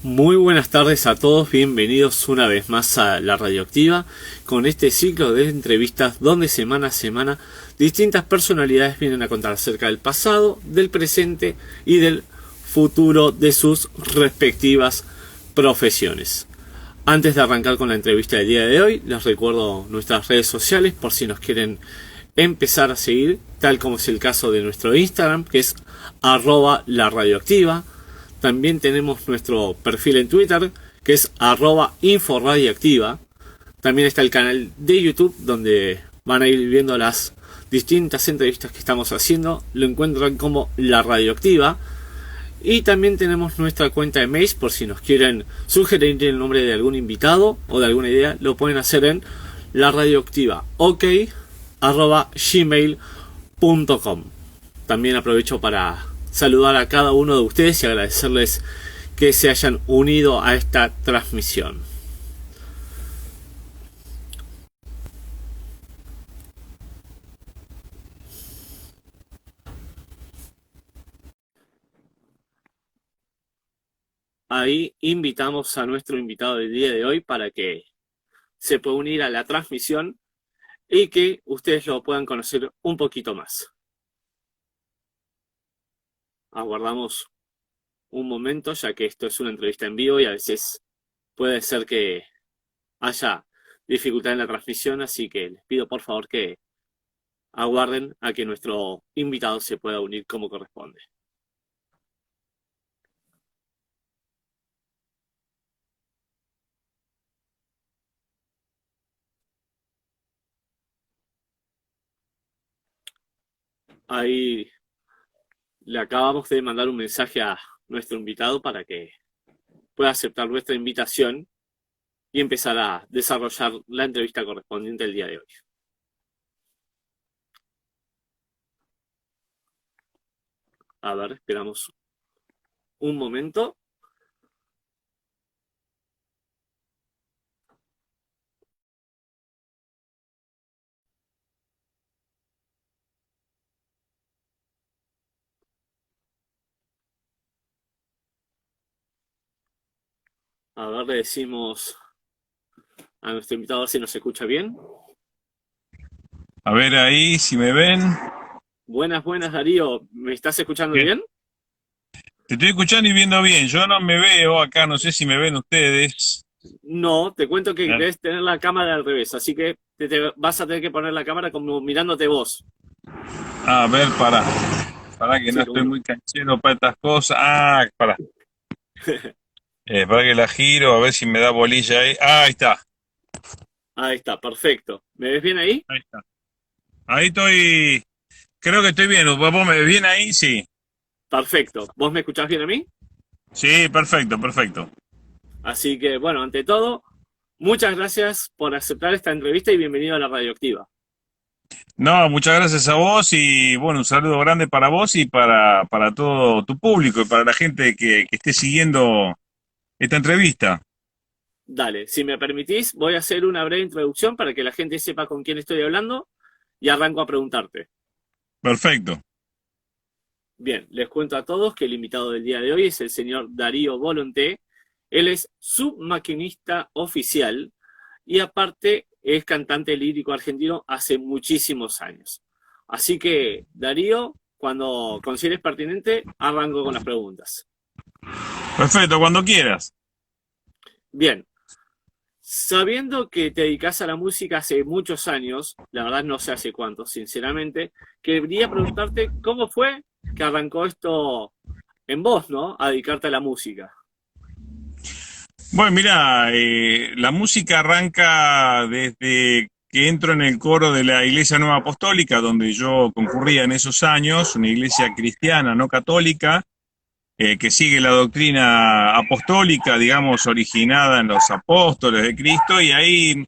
Muy buenas tardes a todos, bienvenidos una vez más a La Radioactiva, con este ciclo de entrevistas donde semana a semana distintas personalidades vienen a contar acerca del pasado, del presente y del futuro de sus respectivas profesiones. Antes de arrancar con la entrevista del día de hoy, les recuerdo nuestras redes sociales por si nos quieren empezar a seguir, tal como es el caso de nuestro Instagram, que es @laradioactiva. También tenemos nuestro perfil en Twitter, que es @inforadioactiva. También está el canal de YouTube, donde van a ir viendo las distintas entrevistas que estamos haciendo. Lo encuentran como La Radioactiva. Y también tenemos nuestra cuenta de mail, por si nos quieren sugerir el nombre de algún invitado o de alguna idea, lo pueden hacer en laradioactiva@gmail.com. También aprovecho para saludar a cada uno de ustedes y agradecerles que se hayan unido a esta transmisión. Ahí invitamos a nuestro invitado del día de hoy para que se pueda unir a la transmisión y que ustedes lo puedan conocer un poquito más. Aguardamos un momento, ya que esto es una entrevista en vivo y a veces puede ser que haya dificultad en la transmisión, así que les pido por favor que aguarden a que nuestro invitado se pueda unir como corresponde. Ahí le acabamos de mandar un mensaje a nuestro invitado para que pueda aceptar nuestra invitación y empezar a desarrollar la entrevista correspondiente el día de hoy. A ver, esperamos un momento. A ver, le decimos a nuestro invitado si nos escucha bien. A ver ahí, si me ven. Buenas, Darío. ¿Me estás escuchando Bien. bien? Te estoy escuchando y viendo bien. Yo no me veo acá, no sé si me ven ustedes. No, te cuento que Ah, debes tener la cámara al revés, así que te vas a tener que poner la cámara como mirándote vos. a ver, para que no Sí, como estoy no. muy canchero para estas cosas. Para que la giro, a ver si me da bolilla ahí. Ahí está, Ahí está, perfecto. ¿Me ves bien ahí? ahí está. Ahí estoy, creo que estoy bien. ¿Vos me ves bien ahí? Sí. Perfecto. ¿Vos me escuchás bien a mí? Sí, perfecto, perfecto. Así que, bueno, ante todo, muchas gracias por aceptar esta entrevista y bienvenido a la Radioactiva. No, muchas gracias a vos y bueno, un saludo grande para vos y para todo tu público y para la gente que esté siguiendo esta entrevista. Dale, si me permitís, voy a hacer una breve introducción para que la gente sepa con quién estoy hablando y arranco a preguntarte. Perfecto. Bien, les cuento a todos que el invitado del día de hoy es el señor Darío Volonté. Él es submaquinista oficial y aparte es cantante lírico argentino hace muchísimos años. Así que, Darío, cuando consideres pertinente, arranco con las preguntas. Perfecto, cuando quieras. Bien, sabiendo que te dedicas a la música hace muchos años, la verdad no sé hace cuántos, sinceramente, quería preguntarte cómo fue que arrancó esto en vos, ¿no? A dedicarte a la música. Bueno, mira, la música arranca desde que entro en el coro de la Iglesia Nueva Apostólica, donde yo concurría en esos años, una iglesia cristiana, no católica, que sigue la doctrina apostólica, digamos, originada en los apóstoles de Cristo, y ahí en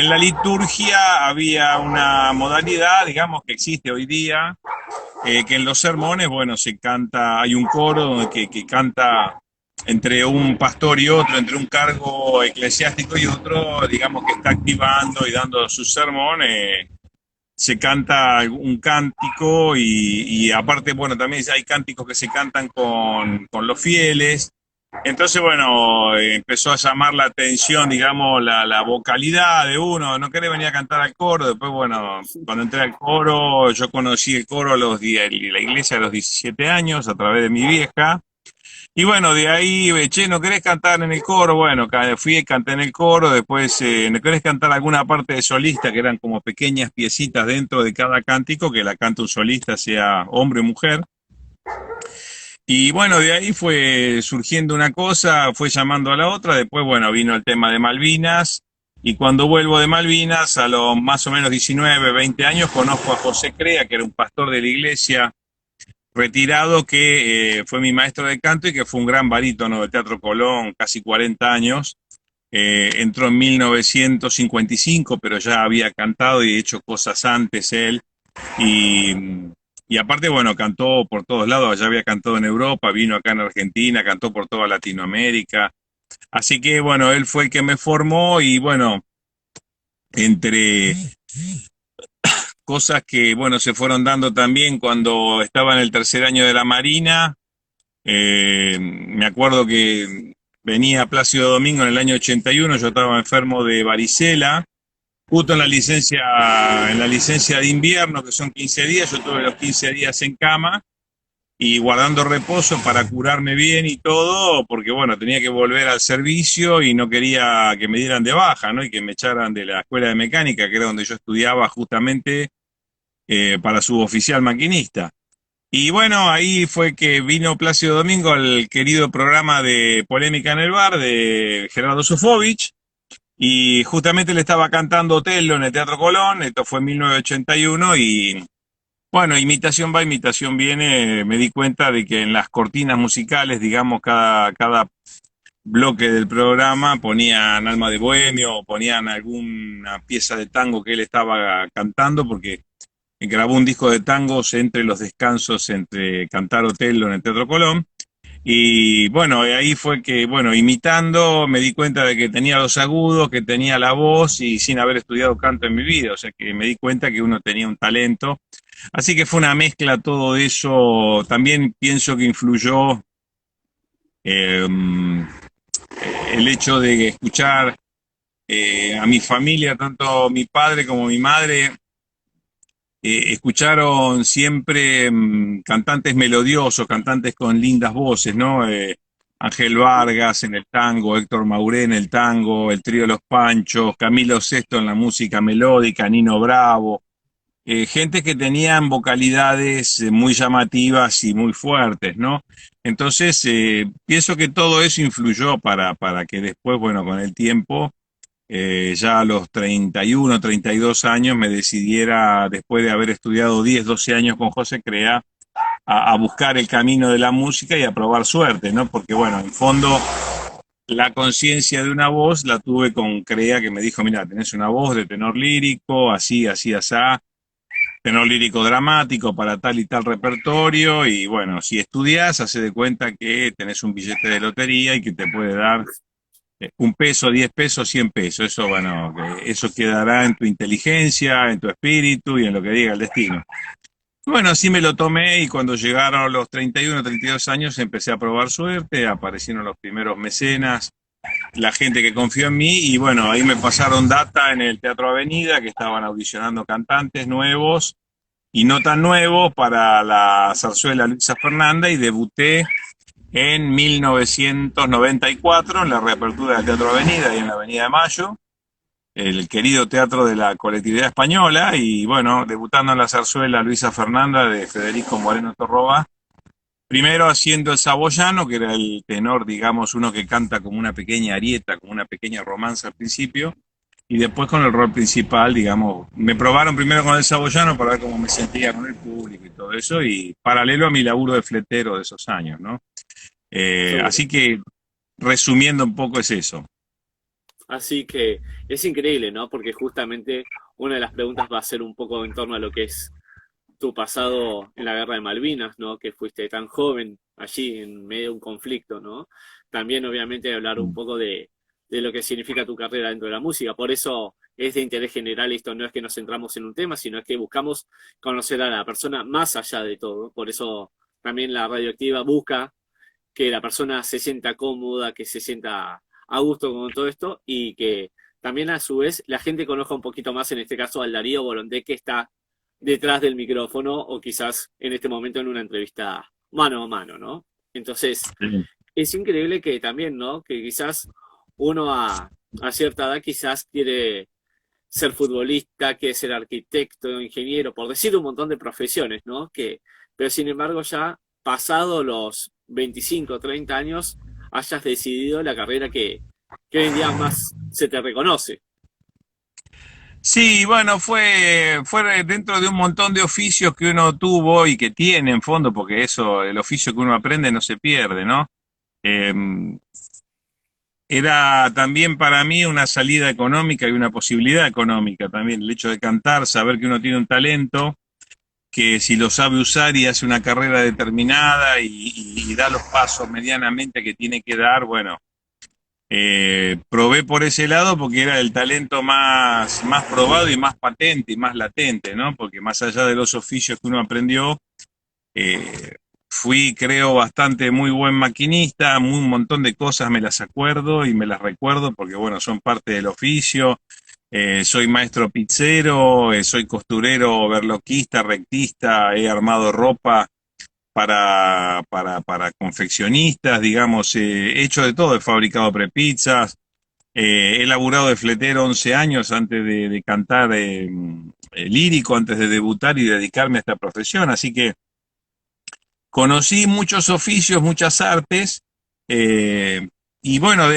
la liturgia había una modalidad, digamos, que existe hoy día, que en los sermones, bueno, se canta, hay un coro que canta entre un pastor y otro, entre un cargo eclesiástico y otro, digamos que está activando y dando su sermón, se canta un cántico y aparte, bueno, también hay cánticos que se cantan con los fieles. Entonces, bueno, empezó a llamar la atención, digamos, la vocalidad de uno. No quería venir a cantar al coro. Después, bueno, cuando entré al coro, yo conocí el coro la iglesia a los 17 años a través de mi vieja. Y bueno, de ahí, che, ¿no querés cantar en el coro? Bueno, fui y canté en el coro. Después, ¿no querés cantar alguna parte de solista? Que eran como pequeñas piecitas dentro de cada cántico, que la canta un solista, sea hombre o mujer. Y bueno, de ahí fue surgiendo una cosa, fue llamando a la otra, después, bueno, vino el tema de Malvinas, y cuando vuelvo de Malvinas, a los más o menos 19, 20 años, conozco a José Crea, que era un pastor de la iglesia retirado, que fue mi maestro de canto y que fue un gran barítono de Teatro Colón, casi 40 años. Entró en 1955, pero ya había cantado y hecho cosas antes él. Y, y aparte, bueno, cantó por todos lados, ya había cantado en Europa, vino acá en Argentina, cantó por toda Latinoamérica. Así que, bueno, él fue el que me formó y, bueno, entre cosas que, bueno, se fueron dando también cuando estaba en el tercer año de la Marina, me acuerdo que venía Plácido Domingo en el año 81, yo estaba enfermo de varicela. Justo en la licencia de invierno, que son 15 días, yo tuve los 15 días en cama y guardando reposo para curarme bien y todo, porque bueno, tenía que volver al servicio y no quería que me dieran de baja, ¿no? Y que me echaran de la escuela de mecánica, que era donde yo estudiaba justamente para suboficial maquinista. Y bueno, ahí fue que vino Plácido Domingo al querido programa de Polémica en el Bar de Gerardo Sofovich, y justamente le estaba cantando Otello en el Teatro Colón, esto fue en 1981, y bueno, imitación va, imitación viene, me di cuenta de que en las cortinas musicales, digamos, cada bloque del programa ponían Alma de Bohemio, o ponían alguna pieza de tango que él estaba cantando, porque grabó un disco de tangos entre los descansos entre cantar Otello en el Teatro Colón. Y bueno, ahí fue que, bueno, imitando me di cuenta de que tenía los agudos, que tenía la voz y sin haber estudiado canto en mi vida, o sea que me di cuenta que uno tenía un talento. Así que fue una mezcla todo eso. También pienso que influyó eh, el hecho de escuchar a mi familia, tanto mi padre como mi madre, escucharon siempre cantantes melodiosos, cantantes con lindas voces, ¿no? Ángel Vargas en el tango, Héctor Mauré en el tango, el trío Los Panchos, Camilo Sesto en la música melódica, Nino Bravo, gente que tenían vocalidades muy llamativas y muy fuertes, ¿no? Entonces, pienso que todo eso influyó para que después, bueno, con el tiempo ya a los 31, 32 años me decidiera, después de haber estudiado 10, 12 años con José Crea, a buscar el camino de la música y a probar suerte, ¿no? Porque bueno, en fondo la conciencia de una voz la tuve con Crea, que me dijo, mira, tenés una voz de tenor lírico, así, así, asá, tenor lírico dramático para tal y tal repertorio, y bueno, si estudias, hace de cuenta que tenés un billete de lotería y que te puede dar un peso, 10 pesos, 100 pesos. Eso, bueno, eso quedará en tu inteligencia, en tu espíritu y en lo que diga el destino. Bueno, así me lo tomé y cuando llegaron los 31, 32 años empecé a probar suerte, aparecieron los primeros mecenas, la gente que confió en mí y bueno, ahí me pasaron data en el Teatro Avenida que estaban audicionando cantantes nuevos y no tan nuevos para la zarzuela Luisa Fernanda y debuté en 1994 en la reapertura del Teatro Avenida y en la Avenida de Mayo, el querido teatro de la colectividad española, y bueno, debutando en la zarzuela Luisa Fernanda de Federico Moreno Torroba, primero haciendo el saboyano, que era el tenor, digamos, uno que canta como una pequeña arieta, como una pequeña romanza al principio, y después con el rol principal, digamos, me probaron primero con el saboyano para ver cómo me sentía con el público y todo eso, y paralelo a mi laburo de fletero de esos años, ¿no? Seguro. Así que, resumiendo un poco, es eso. Así que es increíble, ¿no? Porque justamente una de las preguntas va a ser un poco en torno a lo que es tu pasado en la guerra de Malvinas, ¿no? Que fuiste tan joven allí en medio de un conflicto, ¿no? También obviamente hablar un poco de lo que significa tu carrera dentro de la música. Por eso es de interés general esto, no es que nos centramos en un tema, sino es que buscamos conocer a la persona más allá de todo. Por eso también la radioactiva busca que la persona se sienta cómoda, que se sienta a gusto con todo esto y que también a su vez la gente conozca un poquito más, en este caso, al Darío Bolondé que está detrás del micrófono o quizás en este momento en una entrevista mano a mano, ¿no? Entonces, Sí. es increíble que también, ¿no? Que quizás uno a cierta edad quizás quiere ser futbolista, quiere ser arquitecto, ingeniero, por decir un montón de profesiones, ¿no? Pero sin embargo ya pasado los 25, 30 años hayas decidido la carrera que hoy en día más se te reconoce. Sí, bueno, fue dentro de un montón de oficios que uno tuvo y que tiene en fondo, porque eso, el oficio que uno aprende no se pierde, ¿no? Eh, Era también para mí una salida económica y una posibilidad económica también, el hecho de cantar, saber que uno tiene un talento, que si lo sabe usar y hace una carrera determinada y da los pasos medianamente que tiene que dar, bueno, probé por ese lado porque era el talento más probado y más patente y más latente, ¿no? Porque más allá de los oficios que uno aprendió, eh, fui, creo, bastante muy buen maquinista, un montón de cosas me las acuerdo y me las recuerdo porque, bueno, son parte del oficio. Soy maestro pizzero, soy costurero, overlockista, rectista, he armado ropa para confeccionistas, digamos, he hecho de todo, he fabricado prepizzas, he laburado de fletero 11 años antes de cantar lírico, antes de debutar y dedicarme a esta profesión, así que conocí muchos oficios, muchas artes, eh, y bueno,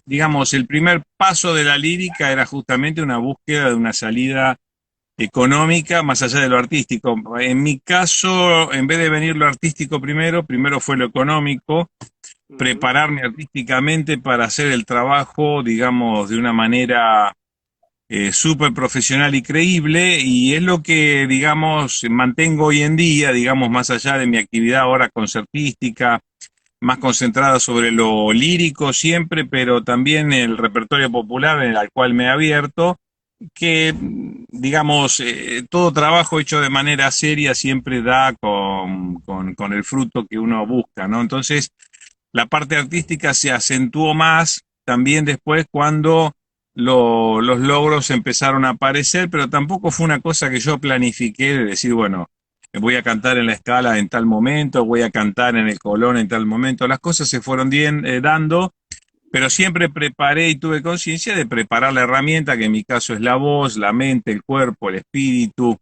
digamos, el primer paso de la lírica era justamente una búsqueda de una salida económica más allá de lo artístico. En mi caso, en vez de venir lo artístico primero, primero fue lo económico, Ujú. prepararme artísticamente para hacer el trabajo, digamos, de una manera súper profesional y creíble, y es lo que, digamos, mantengo hoy en día, digamos, más allá de mi actividad ahora concertística, más concentrada sobre lo lírico siempre, pero también el repertorio popular en el al cual me he abierto, que, digamos, todo trabajo hecho de manera seria siempre da con el fruto que uno busca, ¿no? Entonces, la parte artística se acentuó más también después cuando los logros empezaron a aparecer, pero tampoco fue una cosa que yo planifiqué de decir, bueno, voy a cantar en la Scala en tal momento, voy a cantar en el Colón en tal momento. Las cosas se fueron dando, pero siempre preparé y tuve conciencia de preparar la herramienta, que en mi caso es la voz, la mente, el cuerpo, el espíritu,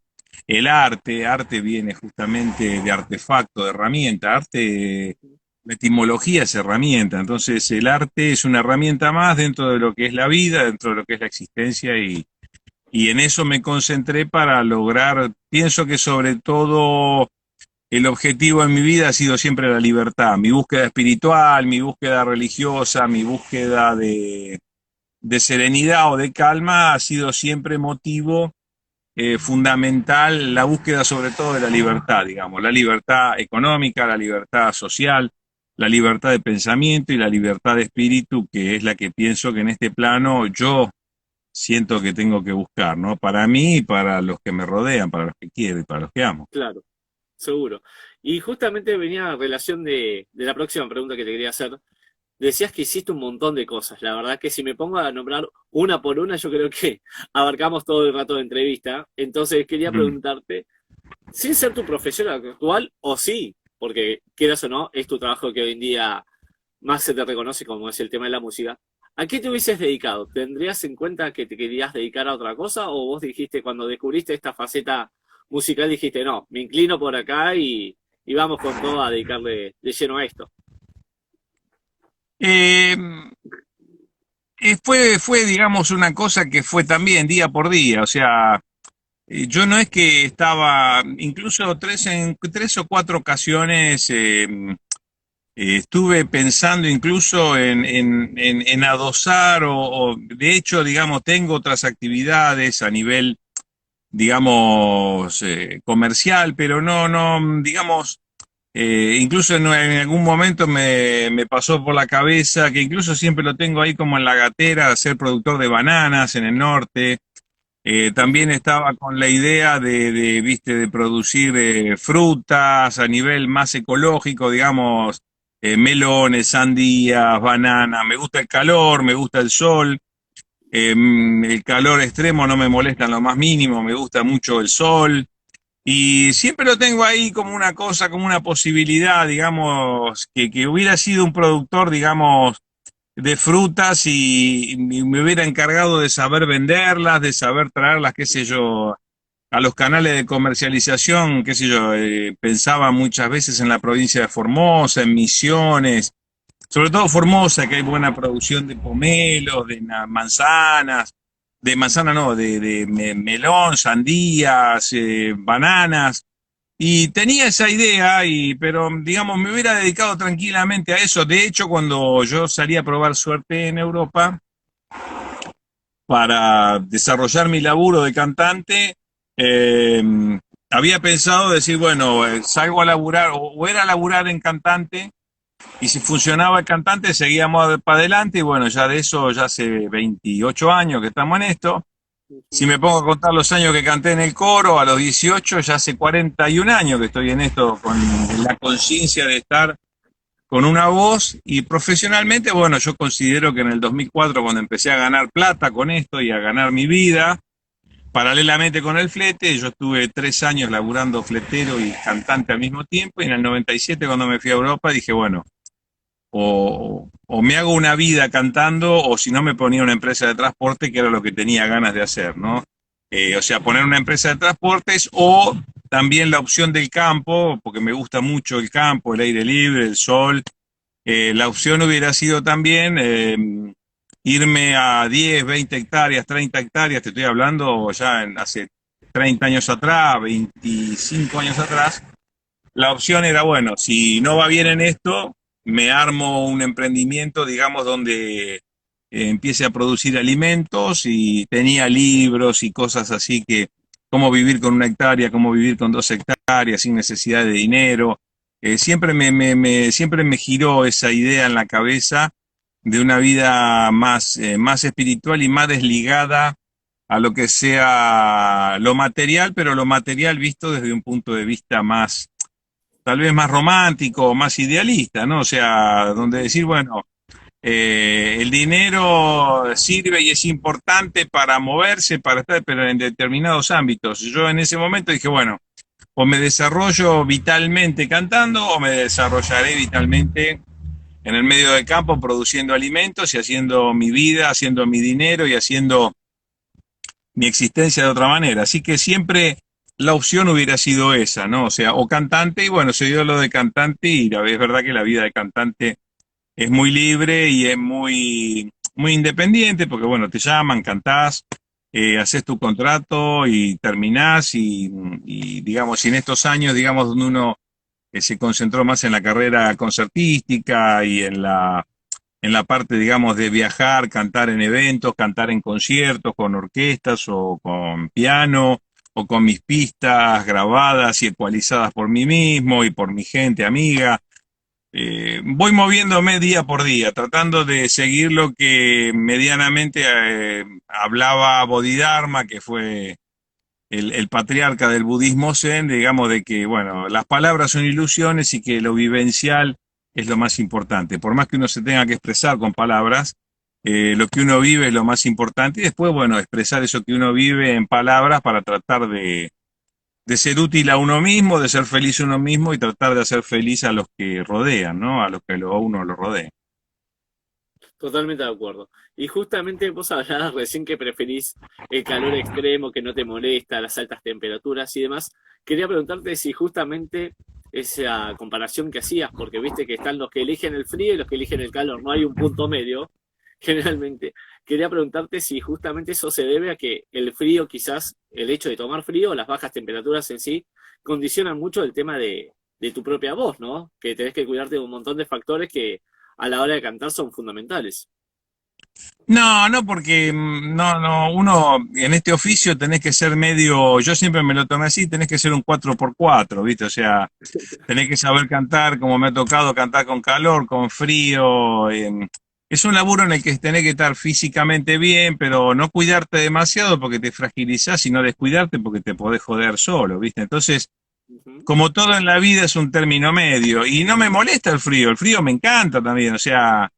el arte. Arte viene justamente de artefacto, de herramienta. Arte, la etimología es herramienta. Entonces, el arte es una herramienta más dentro de lo que es la vida, dentro de lo que es la existencia, y en eso me concentré para lograr, pienso que sobre todo el objetivo en mi vida ha sido siempre la libertad, mi búsqueda espiritual, mi búsqueda religiosa, mi búsqueda de serenidad o de calma ha sido siempre motivo fundamental, la búsqueda sobre todo de la libertad, digamos, la libertad económica, la libertad social, la libertad de pensamiento y la libertad de espíritu, que es la que pienso que en este plano yo siento que tengo que buscar, ¿no? Para mí y para los que me rodean, para los que quiero y para los que amo. Claro, seguro. Y justamente venía a relación de la próxima pregunta que te quería hacer. Decías que hiciste un montón de cosas. La verdad que si me pongo a nombrar una por una, yo creo que abarcamos todo el rato de entrevista. Entonces quería Mm. preguntarte, sin ser tu profesión actual, o sí, porque quieras o no, es tu trabajo que hoy en día más se te reconoce como es el tema de la música. ¿A qué te hubieses dedicado? ¿Tendrías en cuenta que te querías dedicar a otra cosa? ¿O vos dijiste, cuando descubriste esta faceta musical, dijiste, no, me inclino por acá y vamos con todo a dedicarle de lleno a esto? Eh, fue, digamos, una cosa que fue también día por día, o sea, yo no es que estaba, incluso en tres o cuatro ocasiones estuve pensando incluso en adosar de hecho, digamos, tengo otras actividades a nivel, digamos, comercial, pero no, digamos, incluso en algún momento me pasó por la cabeza, que incluso siempre lo tengo ahí como en la gatera, ser productor de bananas en el norte. También estaba con la idea viste, de producir frutas a nivel más ecológico, digamos, melones, sandías, bananas. Me gusta el calor, me gusta el sol. El calor extremo no me molesta en lo más mínimo, me gusta mucho el sol. Y siempre lo tengo ahí como una cosa, como una posibilidad, digamos, que hubiera sido un productor, digamos, de frutas y me hubiera encargado de saber venderlas, de saber traerlas, qué sé yo, a los canales de comercialización, qué sé yo, pensaba muchas veces en la provincia de Formosa, en Misiones, sobre todo Formosa, que hay buena producción de pomelos, de manzanas, de manzana no, de melón, sandías, bananas. Y tenía esa idea, pero digamos, me hubiera dedicado tranquilamente a eso. De hecho, cuando yo salí a probar suerte en Europa para desarrollar mi laburo de cantante, eh, había pensado decir, bueno, salgo a laburar, o era laburar en cantante, y si funcionaba el cantante, seguíamos para adelante, y bueno, ya de eso, ya hace 28 años que estamos en esto. Si Ujú. me pongo a contar los años que canté en el coro, a los 18, ya hace 41 años que estoy en esto, con la conciencia de estar con una voz. Y profesionalmente, bueno, yo considero que en el 2004, cuando empecé a ganar plata con esto y a ganar mi vida, paralelamente con el flete, yo estuve 3 años laburando fletero y cantante al mismo tiempo, y en el 97, cuando me fui a Europa, dije, bueno, o me hago una vida cantando, o si no me ponía una empresa de transporte, que era lo que tenía ganas de hacer, ¿no? O sea, poner una empresa de transportes, o también la opción del campo, porque me gusta mucho el campo, el aire libre, el sol. La opción hubiera sido también irme a 10, 20 hectáreas, 30 hectáreas, te estoy hablando ya hace 30 años atrás, 25 años atrás. La opción era, bueno, si no va bien en esto, me armo un emprendimiento, digamos, donde empiece a producir alimentos, y tenía libros y cosas así, que cómo vivir con 1 hectárea, cómo vivir con 2 hectáreas sin necesidad de dinero. Siempre me giró esa idea en la cabeza de una vida más espiritual y más desligada a lo que sea lo material, pero lo material visto desde un punto de vista más, tal vez más romántico, más idealista, ¿no? O sea, donde decir, bueno, el dinero sirve y es importante para moverse, para estar, pero en determinados ámbitos. Yo en ese momento dije, bueno, o me desarrollo vitalmente cantando, o me desarrollaré vitalmente en el medio del campo produciendo alimentos y haciendo mi vida, haciendo mi dinero y haciendo mi existencia de otra manera. Así que siempre la opción hubiera sido esa, ¿no? O sea, o cantante, y bueno, se dio lo de cantante, y es verdad que la vida de cantante es muy libre y es muy independiente, porque bueno, te llaman, cantás, haces tu contrato y terminás, y digamos, y en estos años, digamos, donde uno se concentró más en la carrera concertística y en la parte, digamos, de viajar, cantar en eventos, cantar en conciertos con orquestas o con piano, o con mis pistas grabadas y ecualizadas por mí mismo y por mi gente amiga. Voy moviéndome día por día, tratando de seguir lo que medianamente hablaba Bodhidharma, que fue el patriarca del budismo zen, digamos, de que, bueno, las palabras son ilusiones y que lo vivencial es lo más importante. Por más que uno se tenga que expresar con palabras, lo que uno vive es lo más importante, y después, bueno, expresar eso que uno vive en palabras para tratar de ser útil a uno mismo, de ser feliz uno mismo, y tratar de hacer feliz a los que rodean, ¿no? A los que a uno lo rodea. Totalmente de acuerdo. Y justamente vos hablabas recién que preferís el calor extremo, que no te molesta, las altas temperaturas y demás. Quería preguntarte si justamente esa comparación que hacías, porque viste que están los que eligen el frío y los que eligen el calor, no hay un punto medio, generalmente. Quería preguntarte si justamente eso se debe a que el frío, quizás el hecho de tomar frío, las bajas temperaturas en sí, condicionan mucho el tema de tu propia voz, ¿no? Que tenés que cuidarte de un montón de factores que a la hora de cantar son fundamentales. No, no, porque no, uno en este oficio tenés que ser medio, yo siempre me lo tomé así, tenés que ser un 4x4, ¿viste? O sea, tenés que saber cantar como me ha tocado cantar con calor, con frío. es un laburo en el que tenés que estar físicamente bien, pero no cuidarte demasiado porque te fragilizás y no descuidarte porque te podés joder solo, ¿viste? Entonces, Ujú, como todo en la vida es un término medio y no me molesta el frío me encanta también, o sea,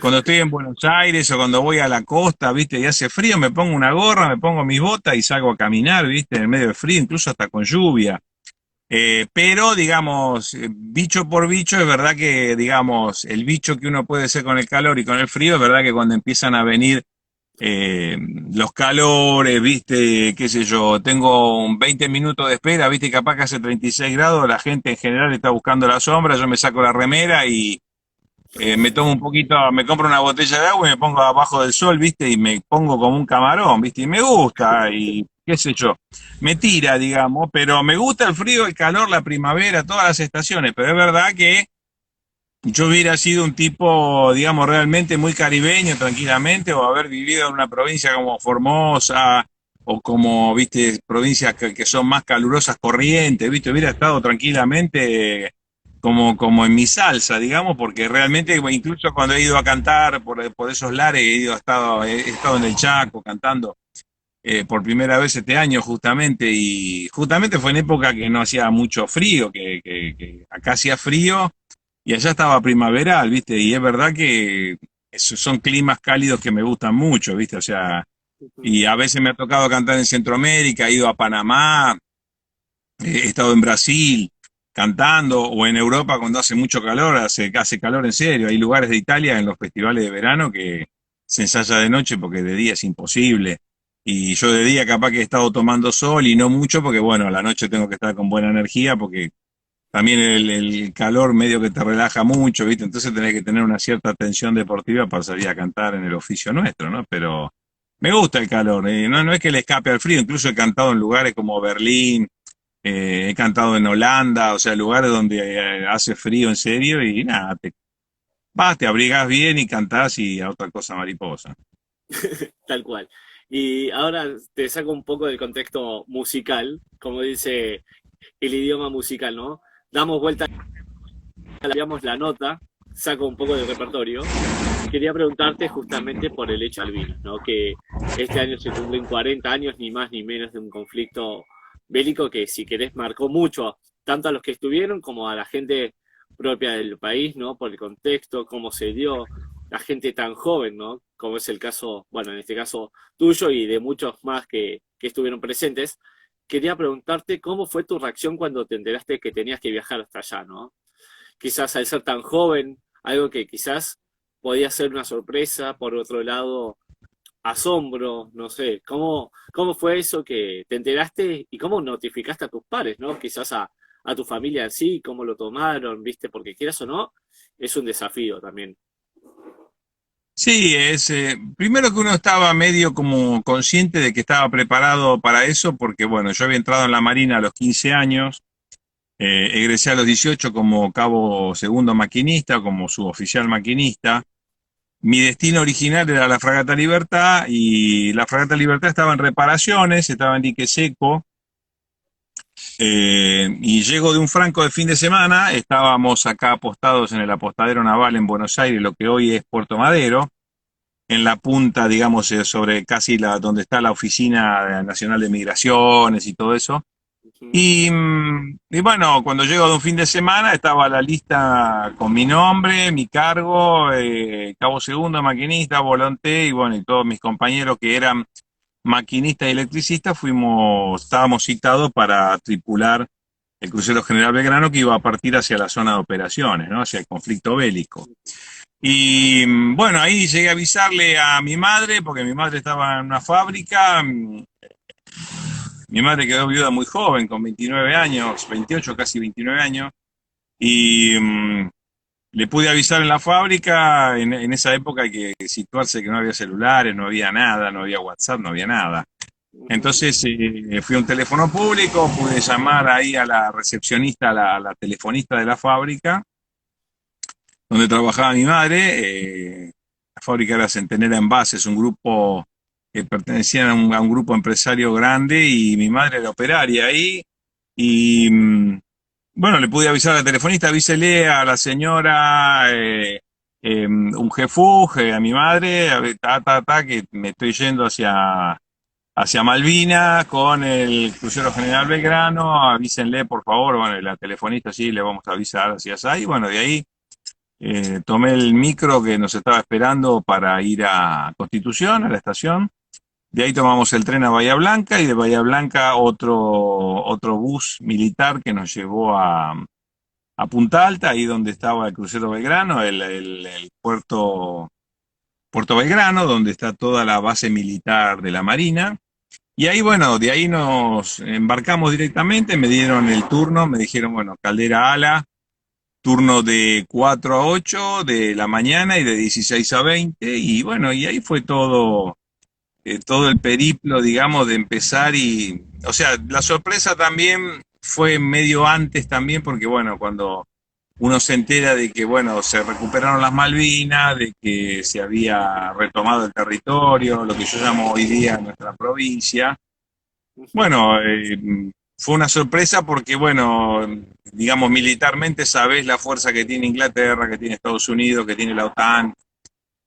cuando estoy en Buenos Aires o cuando voy a la costa, ¿viste? Y hace frío, me pongo una gorra, me pongo mis botas y salgo a caminar, ¿viste? En el medio del frío, incluso hasta con lluvia. Pero, digamos, bicho por bicho, es verdad que, digamos, el bicho que uno puede ser con el calor y con el frío, es verdad que cuando empiezan a venir eh, los calores, viste, qué sé yo, tengo un 20 minutos de espera, viste, capaz que hace 36 grados, la gente en general está buscando la sombra, yo me saco la remera y me tomo un poquito, me compro una botella de agua y me pongo abajo del sol, viste, y me pongo como un camarón, viste, y me gusta, y qué sé yo, me tira, digamos, pero me gusta el frío, el calor, la primavera, todas las estaciones, pero es verdad que yo hubiera sido un tipo, digamos, realmente muy caribeño, tranquilamente, o haber vivido en una provincia como Formosa, o como, viste, provincias que son más calurosas, Corrientes, viste, hubiera estado tranquilamente como en mi salsa, digamos, porque realmente, incluso cuando he ido a cantar por esos lares, he estado en el Chaco cantando por primera vez este año justamente, y justamente fue en época que no hacía mucho frío, que acá hacía frío y allá estaba primaveral, ¿viste? Y es verdad que esos son climas cálidos que me gustan mucho, ¿viste? O sea, ujú. y a veces me ha tocado cantar en Centroamérica, he ido a Panamá, he estado en Brasil cantando, o en Europa cuando hace mucho calor, hace calor en serio. Hay lugares de Italia en los festivales de verano que se ensaya de noche porque de día es imposible. Y yo de día capaz que he estado tomando sol y no mucho porque, bueno, a la noche tengo que estar con buena energía porque también el calor medio que te relaja mucho, ¿viste? Entonces tenés que tener una cierta atención deportiva para salir a cantar en el oficio nuestro, ¿no? Pero me gusta el calor, no es que le escape al frío, incluso he cantado en lugares como Berlín, he cantado en Holanda, o sea, lugares donde hace frío en serio y nada, te abrigás bien y cantás y a otra cosa mariposa. Tal cual. Y ahora te saco un poco del contexto musical, como dice el idioma musical, ¿no? Damos vuelta, cambiamos la nota, saco un poco del repertorio. Quería preguntarte justamente por el hecho de Malvinas, ¿no? Que este año se cumplen 40 años, ni más ni menos, de un conflicto bélico que, si querés, marcó mucho, tanto a los que estuvieron como a la gente propia del país, ¿no? Por el contexto, cómo se dio, la gente tan joven, ¿no? Como es el caso, bueno, en este caso tuyo y de muchos más que estuvieron presentes. Quería preguntarte cómo fue tu reacción cuando te enteraste que tenías que viajar hasta allá, ¿no? Quizás al ser tan joven, algo que quizás podía ser una sorpresa, por otro lado, asombro, no sé, ¿cómo fue eso que te enteraste y cómo notificaste a tus pares, ¿no? Quizás a tu familia en sí, cómo lo tomaron, ¿viste? Porque quieras o no, es un desafío también. Sí, primero que uno estaba medio como consciente de que estaba preparado para eso, porque bueno, yo había entrado en la Marina a los 15 años. Egresé a los 18 como cabo segundo maquinista, como suboficial maquinista. Mi destino original era la Fragata Libertad y la Fragata Libertad estaba en reparaciones, estaba en dique seco. Y llego de un franco de fin de semana, estábamos acá apostados en el apostadero naval en Buenos Aires, lo que hoy es Puerto Madero, en la punta, digamos, sobre casi donde está la Oficina Nacional de Migraciones y todo eso. Ujú. Y bueno, cuando llego de un fin de semana estaba la lista con mi nombre, mi cargo, cabo segundo, maquinista, volonté y bueno, y todos mis compañeros que eran maquinistas y electricistas estábamos citados para tripular el crucero General Belgrano que iba a partir hacia la zona de operaciones, ¿no? Hacia el conflicto bélico. Y bueno, ahí llegué a avisarle a mi madre, porque mi madre estaba en una fábrica. Mi madre quedó viuda muy joven, con 29 años, 28, casi 29 años, y le pude avisar en la fábrica. En esa época hay que situarse que no había celulares, no había nada, no había WhatsApp, no había nada. Ujú. Entonces fui a un teléfono público, pude llamar ahí a la recepcionista, a la telefonista de la fábrica, donde trabajaba mi madre. La fábrica era Centenera Envases, un grupo que pertenecía a un grupo empresario grande y mi madre era operaria ahí. Y bueno, le pude avisar a la telefonista, avísele a la señora un jefuje a mi madre, que me estoy yendo hacia Malvinas con el crucero General Belgrano, avísenle por favor, bueno, y la telefonista sí, le vamos a avisar hacia allá, y bueno, de ahí tomé el micro que nos estaba esperando para ir a Constitución, a la estación. De ahí tomamos el tren a Bahía Blanca y de Bahía Blanca otro bus militar que nos llevó a Punta Alta, ahí donde estaba el crucero Belgrano, el Puerto Belgrano, donde está toda la base militar de la Marina. Y ahí, bueno, de ahí nos embarcamos directamente, me dieron el turno, me dijeron, bueno, Caldera Ala, turno de 4 a 8 de la mañana y de 16 a 20, y bueno, y ahí fue todo el periplo, digamos, de empezar o sea, la sorpresa también fue medio antes también, porque bueno, cuando uno se entera de que, bueno, se recuperaron las Malvinas, de que se había retomado el territorio, lo que yo llamo hoy día nuestra provincia, Ujú. bueno, fue una sorpresa porque, bueno, digamos, militarmente sabés la fuerza que tiene Inglaterra, que tiene Estados Unidos, que tiene la OTAN.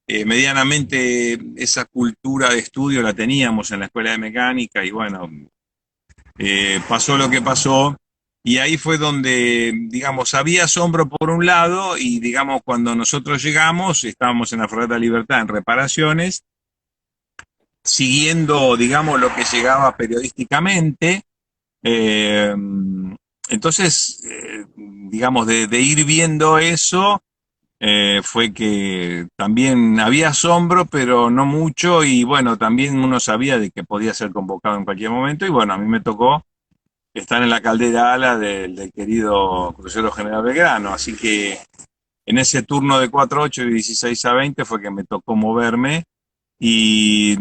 Medianamente esa cultura de estudio la teníamos en la escuela de mecánica y bueno, pasó lo que pasó y ahí fue donde, digamos, había asombro por un lado y, digamos, cuando nosotros llegamos, estábamos en la Fragata Libertad en reparaciones, siguiendo, digamos, lo que llegaba periodísticamente. Eh, entonces, digamos, de ir viendo eso, fue que también había asombro, pero no mucho, y bueno, también uno sabía de que podía ser convocado en cualquier momento, y bueno, a mí me tocó estar en la caldera ala del querido crucero General Belgrano, así que en ese turno de 4 a 8 y 16 a 20 fue que me tocó moverme, y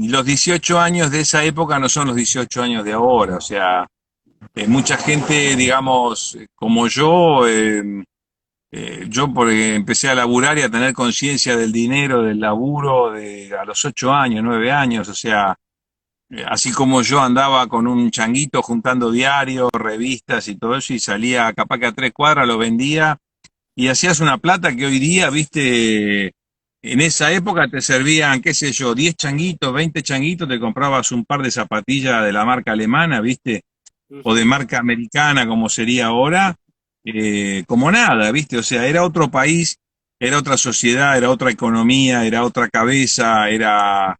los 18 años de esa época no son los 18 años de ahora, o sea, mucha gente, digamos, como yo porque empecé a laburar y a tener conciencia del dinero, del laburo, a los 8 años, 9 años, o sea, así como yo andaba con un changuito juntando diarios, revistas y todo eso, y salía capaz que a 3 cuadras, lo vendía, y hacías una plata que hoy día, viste, en esa época te servían, qué sé yo, 10 changuitos, 20 changuitos, te comprabas un par de zapatillas de la marca alemana, viste, o de Ujú. marca americana como sería ahora, como nada, ¿viste? O sea, era otro país, era otra sociedad, era otra economía, era otra cabeza, era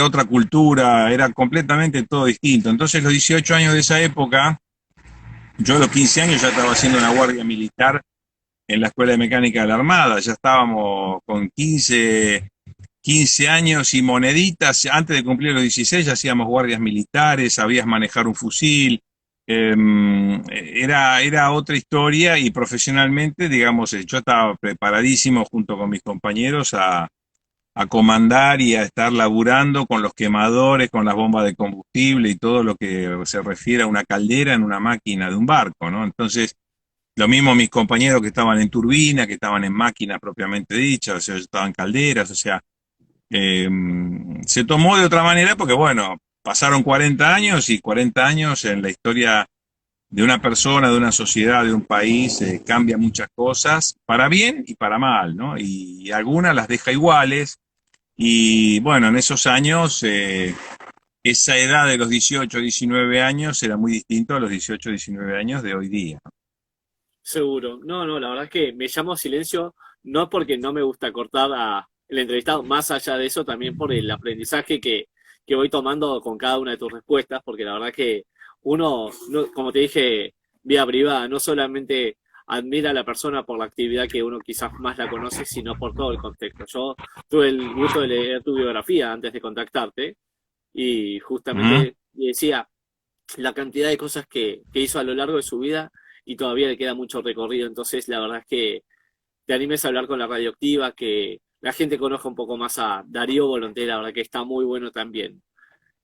otra cultura, era completamente todo distinto. Entonces, los 18 años de esa época, yo a los 15 años ya estaba haciendo una guardia militar en la Escuela de Mecánica de la Armada, ya estábamos con 15 años y moneditas, antes de cumplir los 16 ya hacíamos guardias militares, sabías manejar un fusil, eh, era otra historia y profesionalmente, digamos, yo estaba preparadísimo junto con mis compañeros a comandar y a estar laburando con los quemadores, con las bombas de combustible y todo lo que se refiere a una caldera en una máquina de un barco, ¿no? Entonces, lo mismo mis compañeros que estaban en turbina, que estaban en máquinas propiamente dichas, o sea, yo estaba en calderas, o sea, eh, se tomó de otra manera porque, bueno, pasaron 40 años y 40 años en la historia de una persona, de una sociedad, de un país, cambia muchas cosas, para bien y para mal, ¿no? Y algunas las deja iguales. Y bueno, en esos años, esa edad de los 18, 19 años era muy distinto a los 18, 19 años de hoy día. Seguro. No, no, la verdad es que me llamo silencio, no porque no me gusta cortar a el entrevistado, más allá de eso, también por el aprendizaje que voy tomando con cada una de tus respuestas, porque la verdad que uno, como te dije, vía privada, no solamente admira a la persona por la actividad que uno quizás más la conoce, sino por todo el contexto. Yo tuve el gusto de leer tu biografía antes de contactarte y ¿Mm? justamente decía la cantidad de cosas que hizo a lo largo de su vida y todavía le queda mucho recorrido. Entonces, la verdad es que te animes a hablar con la radioactiva, que la gente conozca un poco más a Darío Volonté, la verdad que está muy bueno también.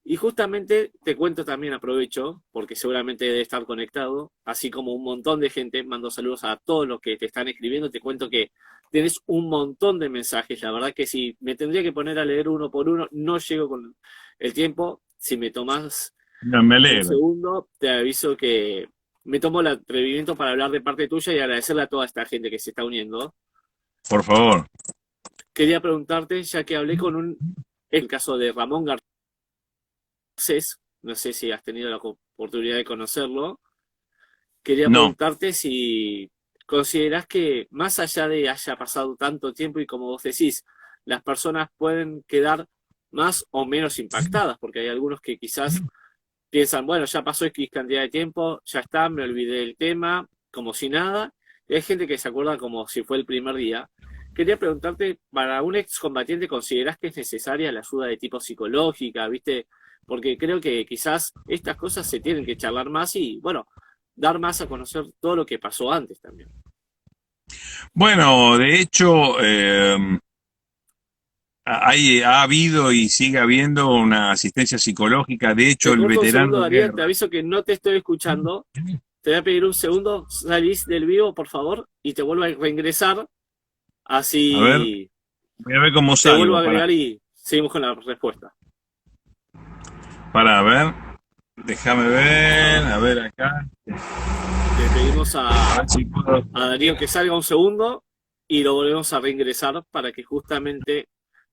Y justamente te cuento también, aprovecho, porque seguramente debe estar conectado, así como un montón de gente, mando saludos a todos los que te están escribiendo, te cuento que tenés un montón de mensajes, la verdad que si me tendría que poner a leer uno por uno, no llego con el tiempo, si me tomás No, me un alegro. segundo, te aviso que me tomo el atrevimiento para hablar de parte tuya y agradecerle a toda esta gente que se está uniendo. por favor. Quería preguntarte, ya que hablé con el caso de Ramón Garcés, no sé si has tenido la oportunidad de conocerlo, quería No. preguntarte si considerás que más allá de haya pasado tanto tiempo y como vos decís, las personas pueden quedar más o menos impactadas, porque hay algunos que quizás piensan, bueno, ya pasó X cantidad de tiempo, ya está, me olvidé del tema, como si nada, y hay gente que se acuerda como si fue el primer día. Quería preguntarte, para un excombatiente, ¿considerás que es necesaria la ayuda de tipo psicológica, viste? Porque creo que quizás estas cosas se tienen que charlar más y, bueno, dar más a conocer todo lo que pasó antes también. Bueno, de hecho, ha habido y sigue habiendo una asistencia psicológica. De hecho, Te el corto un veterano segundo, de Darío, te guerra. aviso que no te estoy escuchando. Te voy a pedir un segundo, salís del vivo, por favor, y te vuelvo a reingresar, A ver, así voy a ver cómo te vuelvo a salgo. agregar y seguimos con la respuesta. Para ver, déjame ver, a ver acá. Le pedimos A ver si puedo a Darío salir. que salga un segundo y lo volvemos a reingresar para que justamente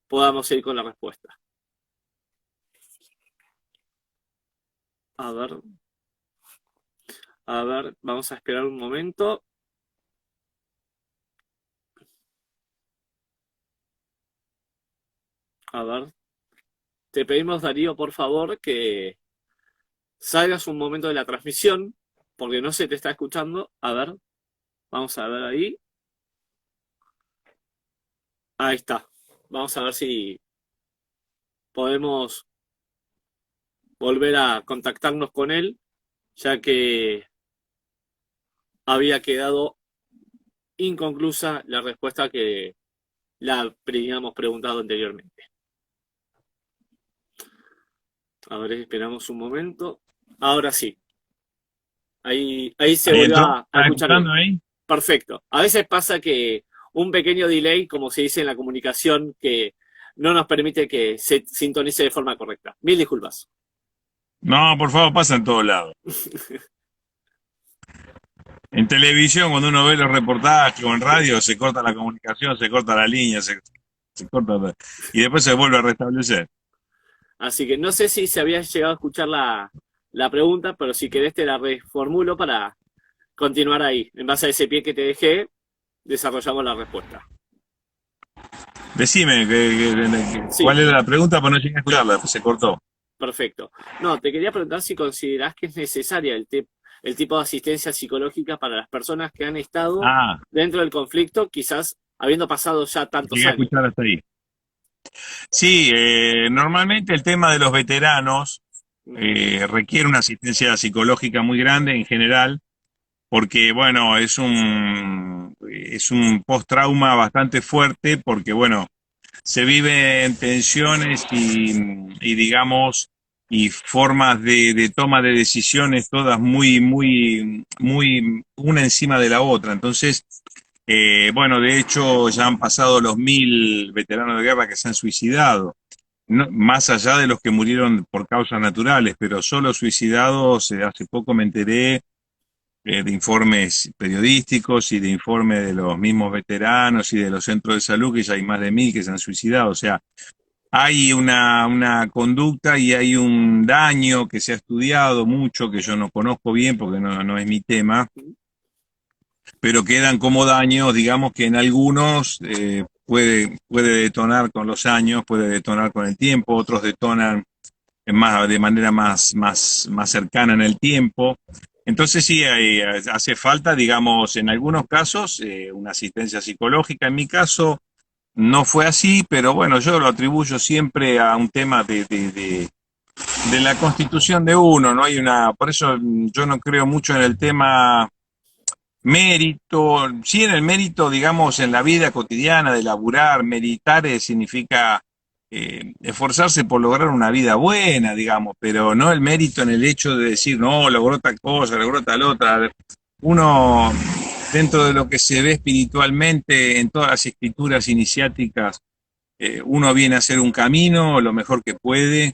podamos ir con la respuesta. A ver, vamos a esperar un momento. A ver, te pedimos, Darío, por favor, que salgas un momento de la transmisión, porque no se te está escuchando. A ver, vamos a ver ahí. Ahí está. Vamos a ver si podemos volver a contactarnos con él, ya que había quedado inconclusa la respuesta que la habíamos preguntado anteriormente. A ver, esperamos un momento. Ahora sí, ahí se Ahí volvió entró. a ¿Estás escuchar bien. escuchando ahí? Perfecto. A veces pasa que un pequeño delay, como se dice en la comunicación, que no nos permite que se sintonice de forma correcta. Mil disculpas. No, por favor, pasa en todos lados. En televisión, cuando uno ve los reportajes o en radio, se corta la comunicación, se corta la línea, se corta y después se vuelve a restablecer. Así que no sé si se había llegado a escuchar la pregunta, pero si querés te la reformulo para continuar ahí. En base a ese pie que te dejé, desarrollamos la respuesta. Decime, Sí, ¿cuál era la pregunta? Para no llegar a escucharla, se cortó. perfecto. No, te quería preguntar si considerás que es necesaria el tipo de asistencia psicológica para las personas que han estado Ah, dentro del conflicto, quizás habiendo pasado ya tantos llegué a años. escuchar hasta ahí. Sí, normalmente el tema de los veteranos Ujú. requiere una asistencia psicológica muy grande en general, porque bueno, es un post-trauma bastante fuerte, porque bueno, se vive en tensiones y digamos, y formas de toma de decisiones todas muy, una encima de la otra. Entonces, bueno, de hecho, ya han pasado los 1000 veteranos de guerra que se han suicidado. Más allá de los que murieron por causas naturales, pero solo suicidados, hace poco me enteré de informes periodísticos y de informes de los mismos veteranos y de los centros de salud, que ya hay más de 1000 que se han suicidado. O sea, hay una conducta y hay un daño que se ha estudiado mucho, que yo no conozco bien porque no es mi tema, pero quedan como daños, digamos que en algunos puede detonar con los años, puede detonar con el tiempo, otros detonan de manera más cercana en el tiempo. Entonces sí, hace falta, digamos, en algunos casos, una asistencia psicológica. En mi caso no fue así, pero bueno, yo lo atribuyo siempre a un tema de la constitución de uno, ¿no? Por eso yo no creo mucho en el tema mérito, sí en el mérito, digamos, en la vida cotidiana de laburar, meritar significa esforzarse por lograr una vida buena, digamos, pero no el mérito en el hecho de decir, no, logró tal cosa, logró tal otra. Uno, dentro de lo que se ve espiritualmente en todas las escrituras iniciáticas, uno viene a hacer un camino lo mejor que puede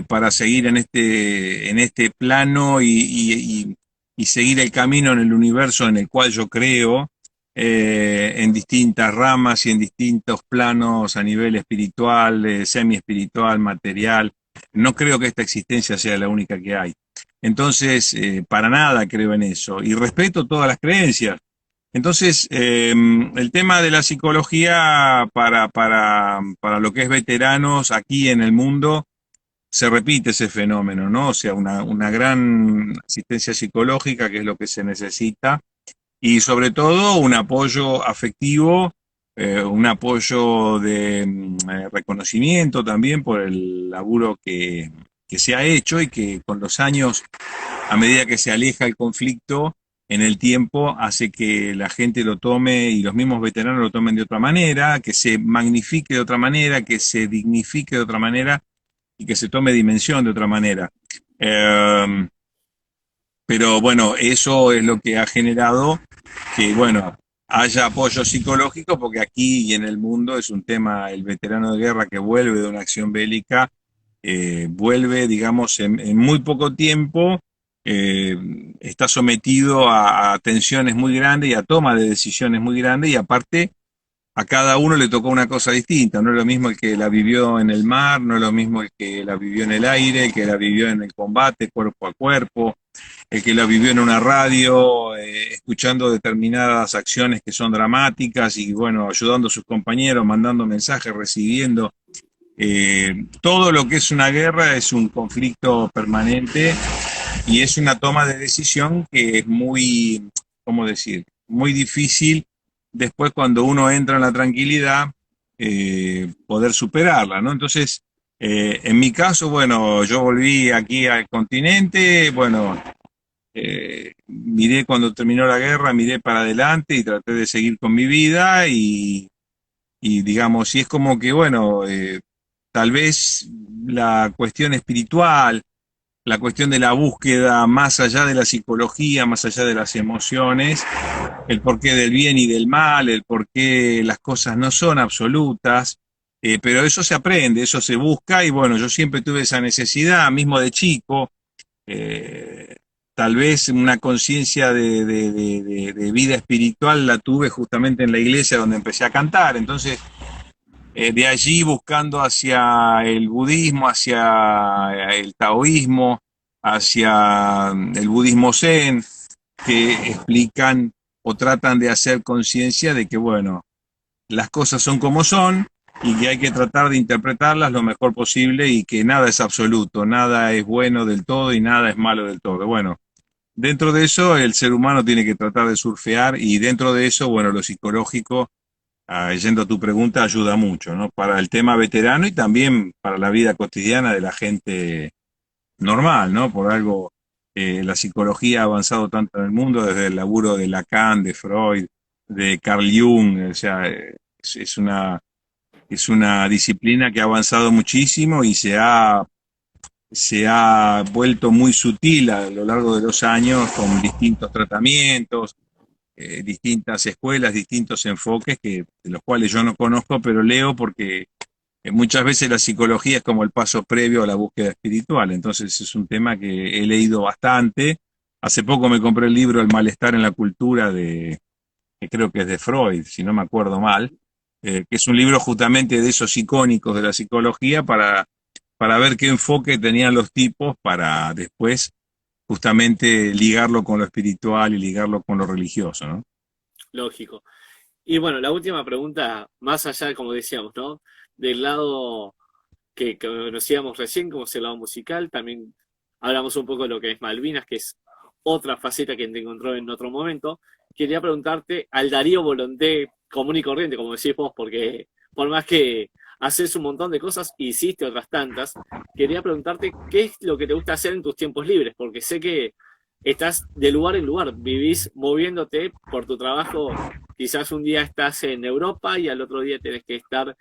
para seguir en este plano y seguir el camino en el universo en el cual yo creo. en distintas ramas y en distintos planos a nivel espiritual, semi-espiritual, material. No creo que esta existencia sea la única que hay. Entonces, para nada creo en eso. Y respeto todas las creencias. Entonces, el tema de la psicología para lo que es veteranos aquí en el mundo, se repite ese fenómeno, ¿no? O sea, una gran asistencia psicológica, que es lo que se necesita, y sobre todo un apoyo afectivo, un apoyo de reconocimiento también por el laburo que se ha hecho y que con los años, a medida que se aleja el conflicto, en el tiempo hace que la gente lo tome y los mismos veteranos lo tomen de otra manera, que se magnifique de otra manera, que se dignifique de otra manera y que se tome dimensión de otra manera. Eh, pero bueno, eso es lo que ha generado que, bueno, haya apoyo psicológico, porque aquí y en el mundo es un tema, el veterano de guerra que vuelve de una acción bélica, vuelve, digamos, en muy poco tiempo, eh, está sometido a tensiones muy grandes y a toma de decisiones muy grandes, y aparte a cada uno le tocó una cosa distinta. No es lo mismo el que la vivió en el mar, no es lo mismo el que la vivió en el aire, el que la vivió en el combate cuerpo a cuerpo, el que la vivió en una radio, escuchando determinadas acciones que son dramáticas y bueno, ayudando a sus compañeros, mandando mensajes, recibiendo. Todo lo que es una guerra es un conflicto permanente y es una toma de decisión que es muy, ¿cómo decir? Muy difícil después cuando uno entra en la tranquilidad poder superarla, ¿no? Entonces, en mi caso, bueno, yo volví aquí al continente, bueno, miré cuando terminó la guerra, miré para adelante y traté de seguir con mi vida y digamos, y es como que, bueno, tal vez la cuestión espiritual, la cuestión de la búsqueda más allá de la psicología, más allá de las emociones, el porqué del bien y del mal, el porqué las cosas no son absolutas, pero eso se aprende, eso se busca y bueno, yo siempre tuve esa necesidad, mismo de chico, eh, tal vez una conciencia de vida espiritual la tuve justamente en la iglesia donde empecé a cantar, entonces de allí buscando hacia el budismo, hacia el taoísmo, hacia el budismo zen, que explican o tratan de hacer conciencia de que, bueno, las cosas son como son y que hay que tratar de interpretarlas lo mejor posible y que nada es absoluto, nada es bueno del todo y nada es malo del todo. Bueno, dentro de eso el ser humano tiene que tratar de surfear y dentro de eso, bueno, lo psicológico, yendo a tu pregunta, ayuda mucho, ¿no? Para el tema veterano y también para la vida cotidiana de la gente normal, ¿no? Por algo la psicología ha avanzado tanto en el mundo desde el laburo de Lacan, de Freud, de Carl Jung, o sea, es una disciplina que ha avanzado muchísimo y se ha vuelto muy sutil a lo largo de los años con distintos tratamientos, distintas escuelas, distintos enfoques de los cuales yo no conozco, pero leo porque muchas veces la psicología es como el paso previo a la búsqueda espiritual, entonces es un tema que he leído bastante. Hace poco me compré el libro El malestar en la cultura que creo que es de Freud, si no me acuerdo mal, que es un libro justamente de esos icónicos de la psicología para ver qué enfoque tenían los tipos para después justamente ligarlo con lo espiritual y ligarlo con lo religioso, ¿no? Lógico. Y bueno, la última pregunta, más allá, como decíamos, ¿no? Del lado que conocíamos recién, como es el lado musical, también hablamos un poco de lo que es Malvinas, que es otra faceta que te encontró en otro momento. Quería preguntarte al Darío Volonté común y corriente, como decís vos, porque por más que haces un montón de cosas, hiciste otras tantas, quería preguntarte qué es lo que te gusta hacer en tus tiempos libres, porque sé que estás de lugar en lugar, vivís moviéndote por tu trabajo, quizás un día estás en Europa y al otro día tenés que estar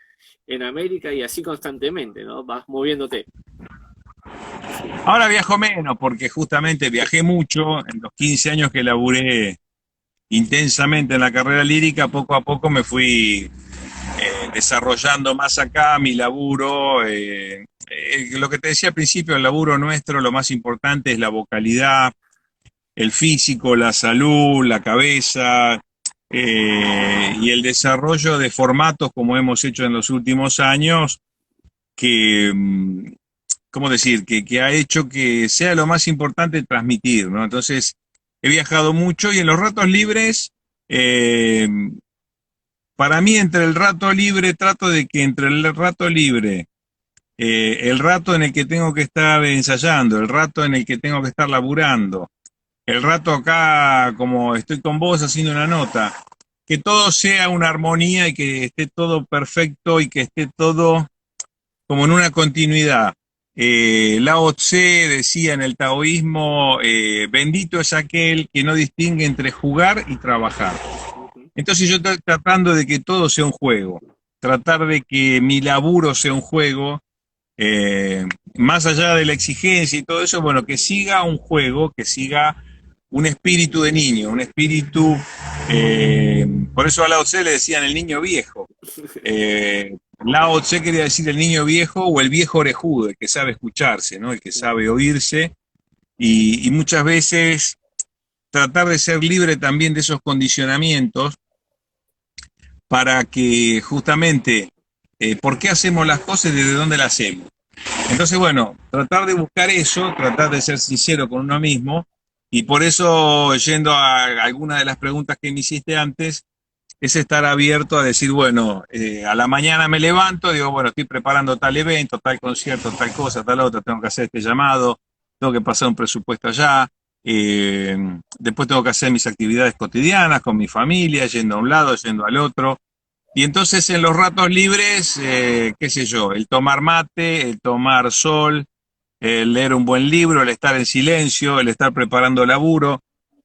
en América y así constantemente, ¿no? Vas moviéndote. Ahora viajo menos porque justamente viajé mucho en los 15 años que laburé intensamente en la carrera lírica, poco a poco me fui desarrollando más acá mi laburo. Lo que te decía al principio, el laburo nuestro, lo más importante es la vocalidad, el físico, la salud, la cabeza, y el desarrollo de formatos como hemos hecho en los últimos años, que, ¿cómo decir? Que ha hecho que sea lo más importante transmitir, ¿no? Entonces, he viajado mucho y en los ratos libres, eh, para mí entre el rato libre, trato de que entre el rato libre, el rato en el que tengo que estar ensayando, el rato en el que tengo que estar laburando, el rato acá como estoy con vos haciendo una nota, que todo sea una armonía y que esté todo perfecto y que esté todo como en una continuidad. Lao Tse decía en el taoísmo, bendito es aquel que no distingue entre jugar y trabajar. Entonces yo estoy tratando de que todo sea un juego, tratar de que mi laburo sea un juego, más allá de la exigencia y todo eso, bueno, que siga un juego, que siga un espíritu de niño, un espíritu, por eso a Lao Tse le decían el niño viejo. Lao Tse quería decir el niño viejo o el viejo orejudo, el que sabe escucharse, ¿no? El que sabe oírse y muchas veces tratar de ser libre también de esos condicionamientos para que justamente, ¿por qué hacemos las cosas y desde dónde las hacemos? Entonces, bueno, tratar de buscar eso, tratar de ser sincero con uno mismo, y por eso, yendo a alguna de las preguntas que me hiciste antes, es estar abierto a decir, bueno, a la mañana me levanto, digo, bueno, estoy preparando tal evento, tal concierto, tal cosa, tal otra, tengo que hacer este llamado, tengo que pasar un presupuesto allá, después tengo que hacer mis actividades cotidianas con mi familia, yendo a un lado, yendo al otro. Y entonces en los ratos libres, qué sé yo, el tomar mate, el tomar sol, el leer un buen libro, el estar en silencio, el estar preparando laburo,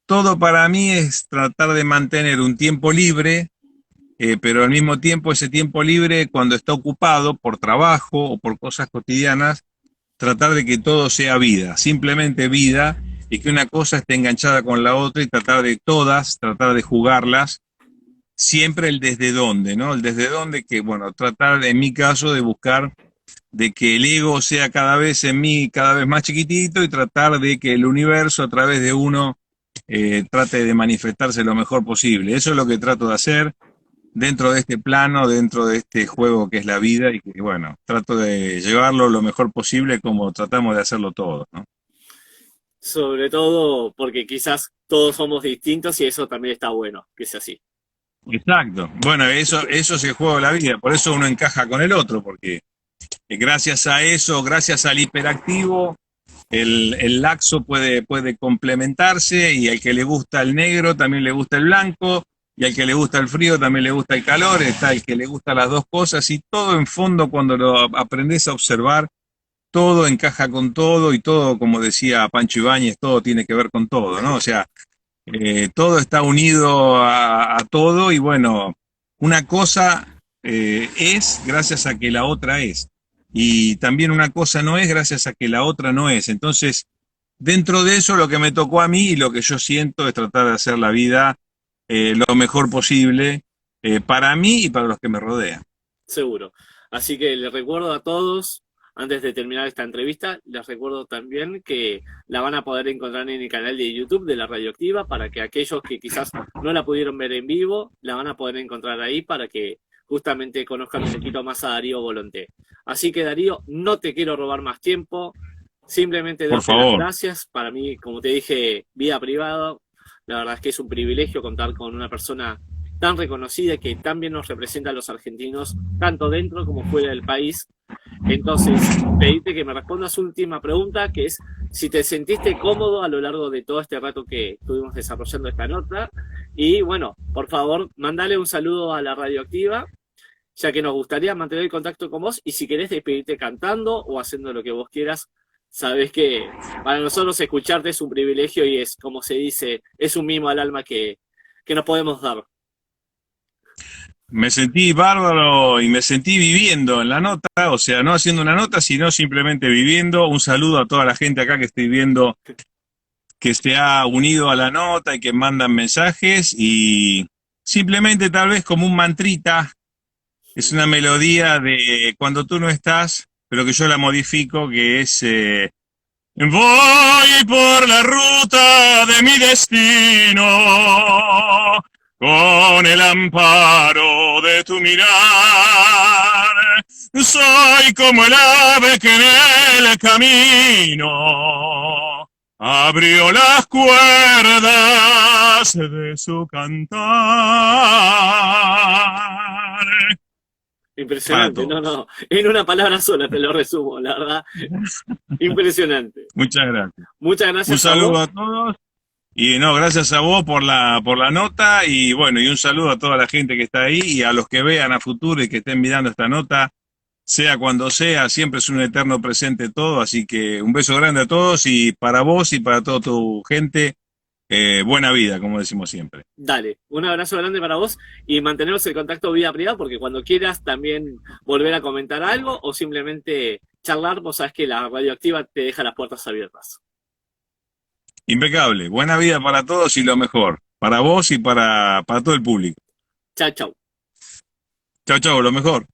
todo para mí es tratar de mantener un tiempo libre, pero al mismo tiempo ese tiempo libre, cuando está ocupado por trabajo o por cosas cotidianas, tratar de que todo sea vida, simplemente vida, y que una cosa esté enganchada con la otra y tratar de todas, tratar de jugarlas, siempre el desde dónde, ¿no? El desde dónde que, bueno, tratar en mi caso de buscar de que el ego sea cada vez en mí cada vez más chiquitito y tratar de que el universo a través de uno trate de manifestarse lo mejor posible. Eso es lo que trato de hacer dentro de este plano, dentro de este juego que es la vida y que, bueno, trato de llevarlo lo mejor posible como tratamos de hacerlo todos, ¿no? Sobre todo porque quizás todos somos distintos y eso también está bueno, que sea así. Exacto. Bueno, eso es el juego de la vida, por eso uno encaja con el otro, porque gracias a eso, gracias al hiperactivo, el laxo puede complementarse y al que le gusta el negro también le gusta el blanco y al que le gusta el frío también le gusta el calor, está el que le gusta las dos cosas y todo en fondo cuando lo aprendes a observar, todo encaja con todo y todo, como decía Pancho Ibáñez, todo tiene que ver con todo, ¿no? O sea, todo está unido a todo y bueno, una cosa es gracias a que la otra es. Y también una cosa no es gracias a que la otra no es. Entonces, dentro de eso, lo que me tocó a mí y lo que yo siento es tratar de hacer la vida lo mejor posible para mí y para los que me rodean. Seguro. Así que les recuerdo a todos, antes de terminar esta entrevista, les recuerdo también que la van a poder encontrar en el canal de YouTube de La Radioactiva para que aquellos que quizás no la pudieron ver en vivo, la van a poder encontrar ahí para que justamente conozcan un poquito más a Darío Volonté. Así que Darío, no te quiero robar más tiempo, simplemente Por darte las favor. gracias. Para mí, como te dije, vida privada, la verdad es que es un privilegio contar con una persona tan reconocida que tan bien nos representa a los argentinos, tanto dentro como fuera del país. Entonces, pedirte que me respondas una última pregunta, que es si te sentiste cómodo a lo largo de todo este rato que estuvimos desarrollando esta nota. Y bueno, por favor, mandale un saludo a La Radioactiva, ya que nos gustaría mantener el contacto con vos. Y si querés despedirte cantando o haciendo lo que vos quieras, sabés que para nosotros escucharte es un privilegio y es, como se dice, es un mimo al alma que nos podemos dar. Me sentí bárbaro y me sentí viviendo en la nota, o sea, no haciendo una nota, sino simplemente viviendo. Un saludo a toda la gente acá que estoy viendo que se ha unido a la nota y que mandan mensajes y simplemente tal vez como un mantrita, es una melodía de cuando tú no estás, pero que yo la modifico, que es voy por la ruta de mi destino, con el amparo de tu mirar. Soy como el ave que en el camino abrió las cuerdas de su cantar. Impresionante, no, en una palabra sola te lo resumo, la verdad, impresionante. Muchas gracias. Muchas Un gracias a saludo vos. a todos. Y no, gracias a vos por la nota y bueno, y un saludo a toda la gente que está ahí y a los que vean a futuro y que estén mirando esta nota, sea cuando sea, siempre es un eterno presente todo, así que un beso grande a todos y para vos y para toda tu gente, buena vida, como decimos siempre. Dale, un abrazo grande para vos y mantenemos el contacto vía privada porque cuando quieras también volver a comentar algo o simplemente charlar, vos sabés que la radioactiva te deja las puertas abiertas. Impecable, buena vida para todos y lo mejor, para vos y para todo el público. Chao, chao. Chao, chao, lo mejor.